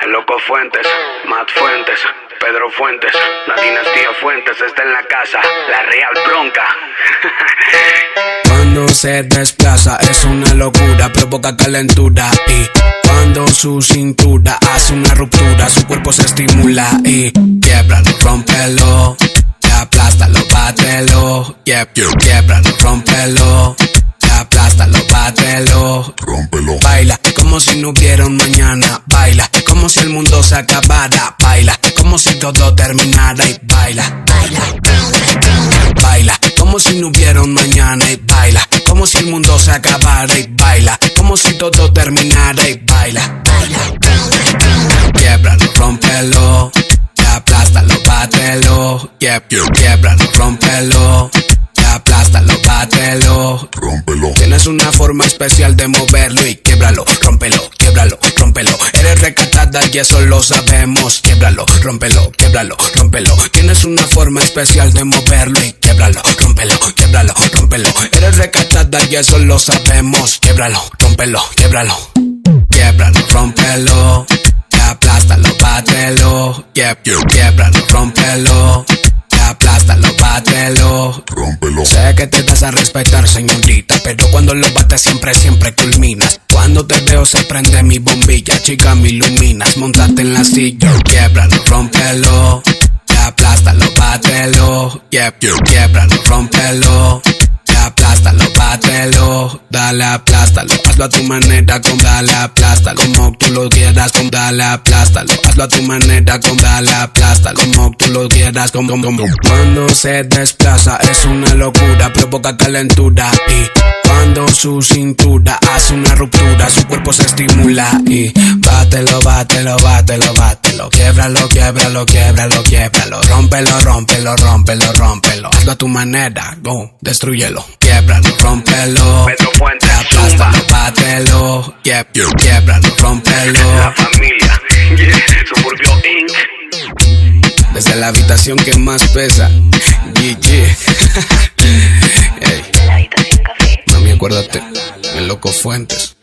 El Loco Fuentes, Matt Fuentes, Pedro Fuentes, la dinastía Fuentes está en la casa, la Real Bronca. Cuando se desplaza es una locura, provoca calentura y cuando su cintura hace una ruptura, su cuerpo se estimula y quiebralo, rómpelo, aplástalo, bátelo, quiebralo, rómpelo, aplástalo, bátelo, rómpelo. Baila como si no hubiera un mañana, baila como si el mundo se acabara, baila como si todo terminara y baila, baila como si no hubiera un mañana y baila como si el mundo se acabara y baila como si todo terminara y baila, quiebralo, rómpelo, aplástalo, bátelo, quiebralo, rómpelo, aplástalo, bátelo, rómpelo. Tienes una forma especial de moverlo y quiebralo, rómpelo, quiebralo, rómpelo. Eres recatada y eso lo sabemos. Quiebralo, rómpelo, quiebralo, rómpelo. Tienes una forma especial de moverlo y quiebralo, rómpelo, quiebralo, rómpelo. Eres recatada y eso lo sabemos. Quiebralo, rómpelo, quiebralo. Quiebralo, rómpelo, aplástalo, bátelo, quiebralo, rómpelo, aplástalo, bátelo, rómpelo. Sé que te das a respetar, señorita, pero cuando lo bates siempre culminas. Cuando te veo se prende mi bombilla, chica, me iluminas. Montate en la silla, quiebralo, rómpelo, aplástalo, bátelo, quiebralo, rómpelo, aplástalo, bátelo, dale, aplástalo, hazlo a tu manera, dale, aplástalo, como tú lo quieras, dale, aplástalo, hazlo a tu manera, dale, aplástalo, como tú lo quieras, Cuando se desplaza es una locura, provoca calentura y cuando su cintura hace una ruptura, su cuerpo se estimula y bátelo, bátelo, bátelo, bátelo, quiebralo, quiebralo, quiebralo, quiebralo, rómpelo, rómpelo, rómpelo, rómpelo, hazlo a tu manera, go, destrúyelo, quiebralo, rómpelo, Pedro Fuentes, aplástalo, zumba. bátelo, quiebralo, rómpelo, La familia, Suburbio Inc. desde la habitación que más pesa, GG. Hey, La habitación café. mami, acuérdate, el Loco Fuentes.